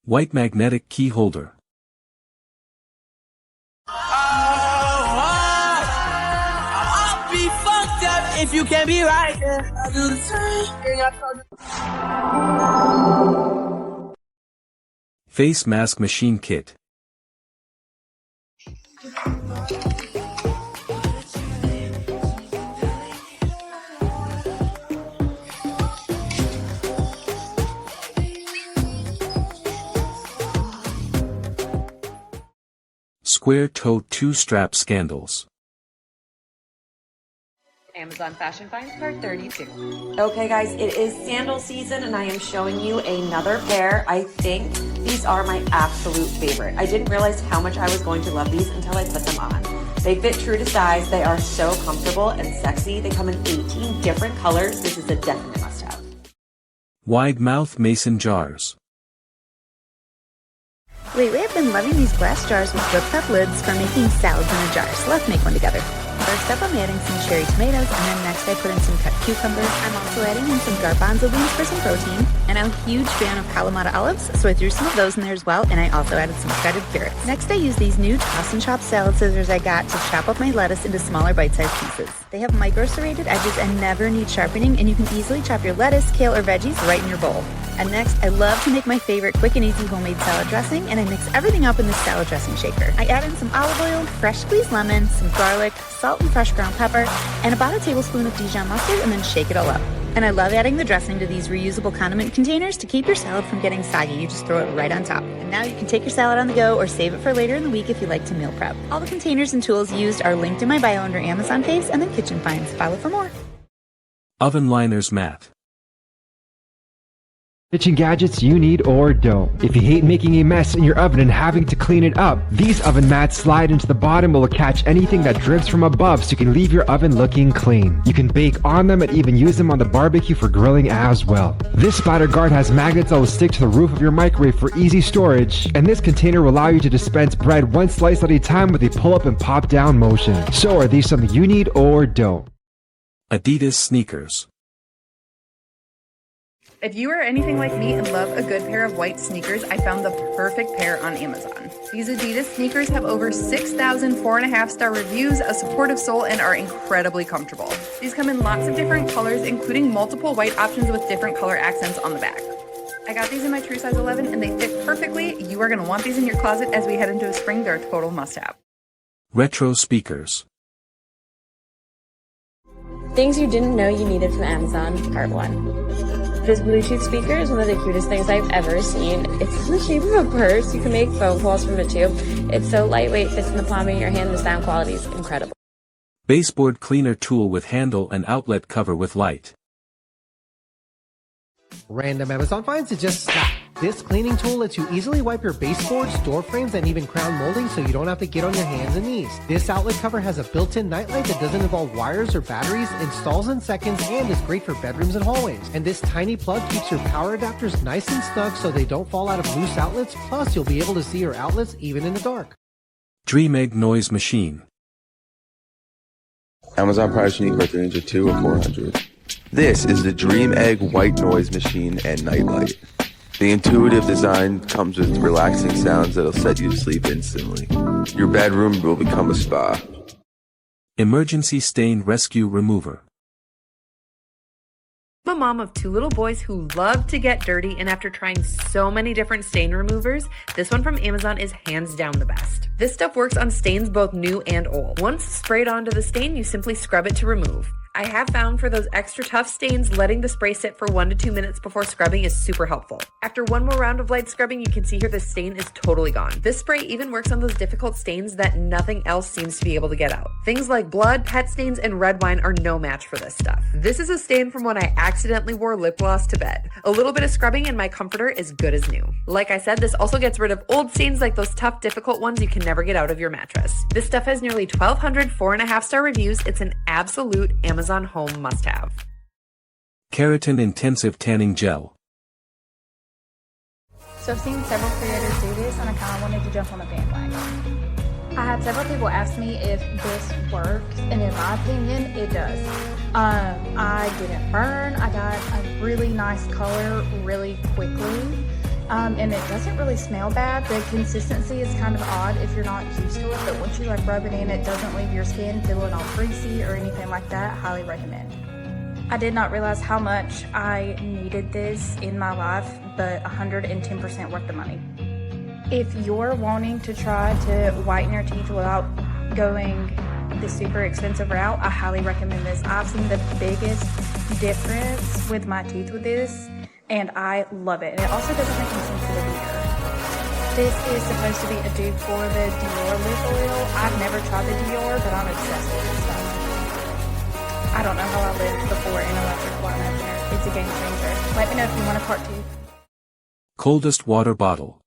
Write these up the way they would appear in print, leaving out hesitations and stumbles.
White magnetic key holder. I'll be fucked up if you can't be right. I'll do the same thing I told you. Face mask machine kit. Square toe 2-strap scandals. Amazon Fashion Finds Part 32. Okay guys, it is sandal season and I am showing you another pair. I think these are my absolute favorite. I didn't realize how much I was going to love these until I put them on. They fit true to size, they are so comfortable and sexy. They come in 18 different colors. This is a definite must-have. Wide mouth mason jars. Lately I've been loving these glass jars with flip-top lids for making salads in a jar, so let's make one together. First up, I'm adding some cherry tomatoes, and then next I put in some cut cucumbers. I'm also adding in some garbanzo beans for some protein, and I'm a huge fan of Kalamata olives, so I threw some of those in there as well, and I also added some shredded carrots. Next, I use these new toss and chop salad scissors I got to chop up my lettuce into smaller bite-sized pieces. They have micro-serrated edges and never need sharpening, and you can easily chop your lettuce, kale, or veggies right in your bowl. And next, I love to make my favorite quick and easy homemade salad dressing, and I mix everything up in this salad dressing shaker. I add in some olive oil, fresh squeezed lemon, some garlic, salt and fresh ground pepper, and about a tablespoon of Dijon mustard, and then shake it all up. And I love adding the dressing to these reusable condiment containers to keep your salad from getting soggy. You just throw it right on top. And now you can take your salad on the go or save it for later in the week if you like to meal prep. All the containers and tools used are linked in my bio under Amazon Pays and then Kitchen Finds. Follow for more. Oven liners mat. Kitchen gadgets you need or don't. If you hate making a mess in your oven and having to clean it up, these oven mats slide into the bottom and will catch anything that drips from above so you can leave your oven looking clean. You can bake on them and even use them on the barbecue for grilling as well. This splatter guard has magnets that will stick to the roof of your microwave for easy storage, and this container will allow you to dispense bread one slice at a time with a pull-up and pop-down motion. So are these something you need or don't? Adidas sneakers. If you are anything like me and love a good pair of white sneakers, I found the perfect pair on Amazon. These Adidas sneakers have over 6,000 4.5-star reviews, a supportive sole, and are incredibly comfortable. These come in lots of different colors, including multiple white options with different color accents on the back. I got these in my true size 11 and they fit perfectly. You are going to want these in your closet as we head into spring. They're a total must-have. Retro speakers. Things you didn't know you needed from Amazon, part 1. This Bluetooth speaker is one of the cutest things I've ever seen. It's in the shape of a purse. You can make phone calls from it too. It's so lightweight, fits in the palm of your hand. The sound quality is incredible. Baseboard cleaner tool with handle and outlet cover with light. Random Amazon finds it just stop. This cleaning tool lets you easily wipe your baseboards, door frames, and even crown molding so you don't have to get on your hands and knees. This outlet cover has a built-in nightlight that doesn't involve wires or batteries, installs in seconds, and is great for bedrooms and hallways. And this tiny plug keeps your power adapters nice and snug so they don't fall out of loose outlets, plus you'll be able to see your outlets even in the dark. Dreamegg noise machine. Amazon Price Unique by 302 or 400. This is the Dreamegg white noise machine and nightlight. The intuitive design comes with relaxing sounds that'll set you to sleep instantly. Your bedroom will become a spa. Emergency stain rescue remover. I'm a mom of 2 little boys who love to get dirty, and after trying so many different stain removers, this one from Amazon is hands down the best. This stuff works on stains both new and old. Once sprayed onto the stain, you simply scrub it to remove. I have found for those extra tough stains, letting the spray sit for 1 to 2 minutes before scrubbing is super helpful. After one more round of light scrubbing, you can see here the stain is totally gone. This spray even works on those difficult stains that nothing else seems to be able to get out. Things like blood, pet stains, and red wine are no match for this stuff. This is a stain from when I accidentally wore lip gloss to bed. A little bit of scrubbing and my comforter is good as new. Like I said, this also gets rid of old stains like those tough, difficult ones you can never get out of your mattress. This stuff has nearly 1,200 4.5-star reviews. It's an absolute Amazon home must-have. Carroten intensive tanning gel. So I've seen several creators do this and I kind of wanted to jump on the bandwagon. I had several people ask me if this works, and in my opinion, it does. I didn't burn. I got a really nice color really quickly, and it doesn't really smell bad. The consistency is kind of odd if you're not used to it, but once you like rub it in, it doesn't leave your skin feeling all greasy or anything like that. Highly recommend. I did not realize how much I needed this in my life, but 110% worth the money. If you're wanting to try to whiten your teeth without going the super expensive route, I highly recommend this. I've seen the biggest difference with my teeth with this, and I love it. And it also doesn't make me sensitive either. This is supposed to be a dupe for the Dior lip oil. I've never tried the Dior, but I'm obsessed with this stuff. I don't know how I lived before an electric whitener. It's a game changer. Let me know if you want a part 2. Coldest water bottle.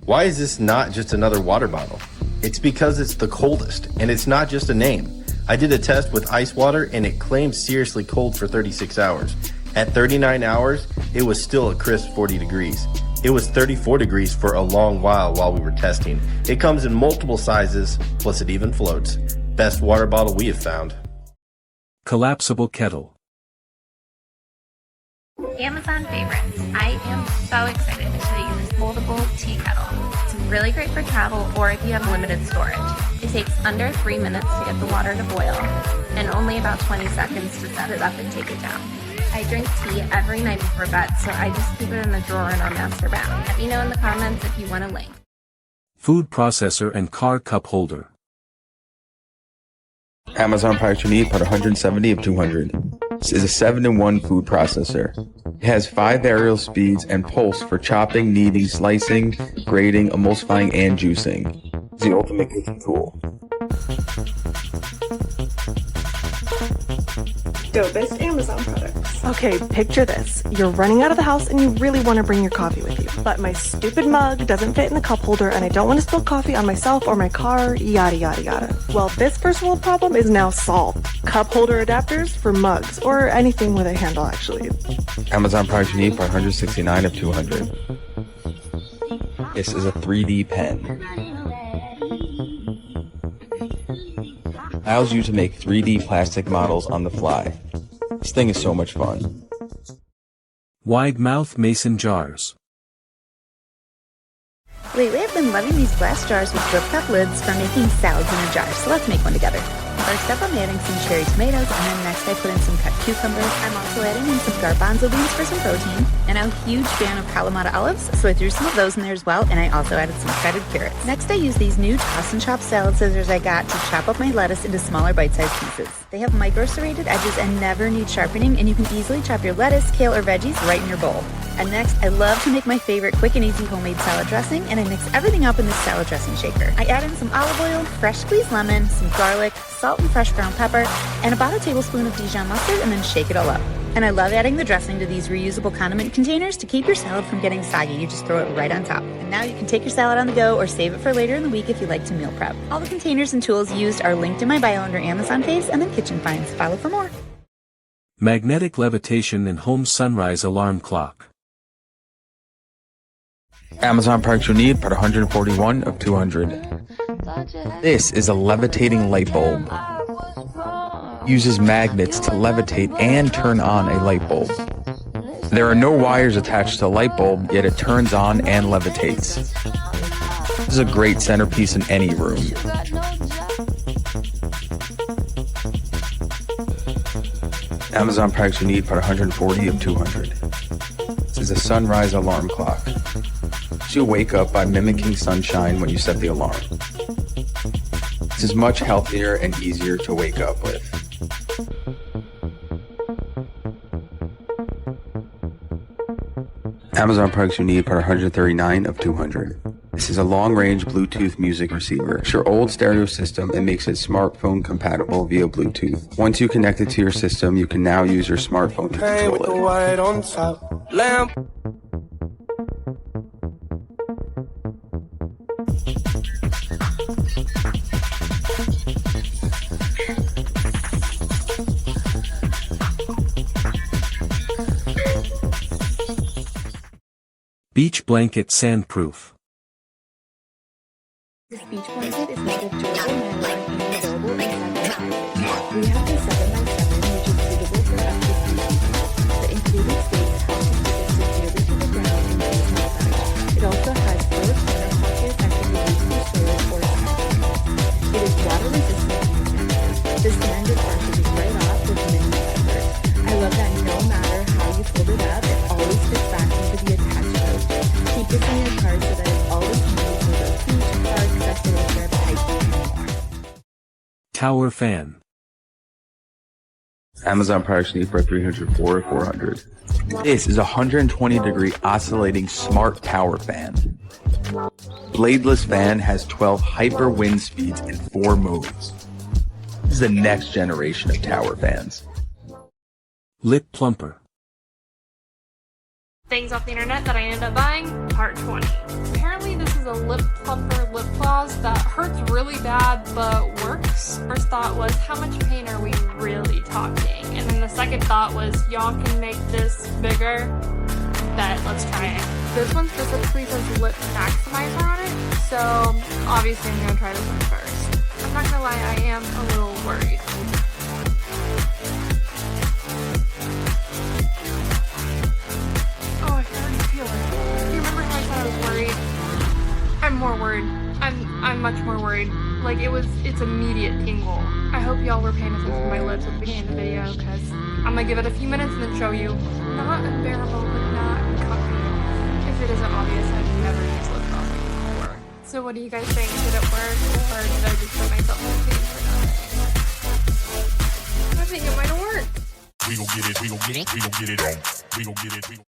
Why is this not just another water bottle? It's because it's the coldest, and it's not just a name. I did a test with ice water, and it claimed seriously cold for 36 hours. At 39 hours, it was still a crisp 40 degrees. It was 34 degrees for a long while we were testing. It comes in multiple sizes, plus it even floats. Best water bottle we have found. Collapsible kettle. Amazon favorites. I am so excited to show you this foldable tea kettle. It's really great for travel or if you have limited storage. It takes under 3 minutes to get the water to boil and only about 20 seconds to set it up and take it down. I drink tea every night before bed, so I just keep it in the drawer in our master bath. Let me know in the comments if you want a link. Food processor and car cup holder. Amazon products you need, part 170 of 200. This is a 7-in-1 food processor. It has 5 variable speeds and pulse for chopping, kneading, slicing, grating, emulsifying, and juicing. It's the ultimate cooking tool. Dopest Amazon products. Okay, picture this. You're running out of the house and you really want to bring your coffee with you. But my stupid mug doesn't fit in the cup holder and I don't want to spill coffee on myself or my car, yada yada yada. Well, this first world problem is now solved. Cup holder adapters for mugs, or anything with a handle actually. Amazon products you need, part 169 of 200. This is a 3D pen. Allows you to make 3D plastic models on the fly. This thing is so much fun. Wide mouth mason jars. Lately I've been loving these glass jars with drip cup lids for making salads in a jar, so let's make one together. First up I'm adding some cherry tomatoes, and then next I put in some cut cucumbers. I'm also adding in some garbanzo beans for some protein, and I'm a huge fan of Kalamata olives, so I threw some of those in there as well, and I also added some shredded carrots. Next I use these new toss and chop salad scissors I got to chop up my lettuce into smaller bite-sized pieces. They have micro serrated edges and never need sharpening, and you can easily chop your lettuce, kale, or veggies right in your bowl. And next, I love to make my favorite quick and easy homemade salad dressing, and I mix everything up in this salad dressing shaker. I add in some olive oil, fresh squeezed lemon, some garlic, salt and fresh ground pepper, and about a tablespoon of Dijon mustard, and then shake it all up. And I love adding the dressing to these reusable condiment containers to keep your salad from getting soggy. You just throw it right on top. And now you can take your salad on the go or save it for later in the week if you like to meal prep. All the containers and tools used are linked in my bio under Amazon Face and then Kitchen Finds. Follow for more. Magnetic levitation and home sunrise alarm clock. Amazon products you need, part 141 of 200. This is a levitating light bulb. Uses magnets to levitate and turn on a light bulb. There are no wires attached to the light bulb, yet it turns on and levitates. This is a great centerpiece in any room. Amazon products you need, part 140 of 200. This is a sunrise alarm clock. So you wake up by mimicking sunshine when you set the alarm. This is much healthier and easier to wake up with. Amazon products you need, part 139 of 200. This is a long-range Bluetooth music receiver. It's your old stereo system and makes it smartphone compatible via Bluetooth. Once you connect it to your system, you can now use your smartphone to control it. Beach blanket Sandproof. This beach blanket is made of durable nylon and available in 7 sizes. We have the 7x7, which is suitable for up to 3 people. The included states how to keep it securely this in your card so that it's always handy for those huge cards crested with their type. Tower fan. Amazon products need for 304 or 400. This is a 120-degree oscillating smart tower fan. Bladeless fan has 12 hyper wind speeds and 4 modes. This is the next generation of tower fans. Lip plumper. Things off the internet that I ended up buying, part 20. Apparently this is a lip plumper lip gloss that hurts really bad but works. First thought was, how much pain are we really talking? And then the second thought was, y'all can make this bigger. Bet, let's try it. This one specifically says lip maximizer on it, so obviously I'm gonna try this one first. I'm not gonna lie, I am a little worried. I'm more worried. I'm much more worried. Like, it's immediate tingle. I hope y'all were paying attention to my lips at the beginning of the video, because I'm gonna give it a few minutes and then show you. Not unbearable, but not comfy. If it isn't obvious, I've never used lip gloss before. So what do you guys think? Did it work, or did I just put myself in pain for nothing? I think it might have worked. We gon' get it, we gon' get it, we gon' get it on. We gon' get it, we gon'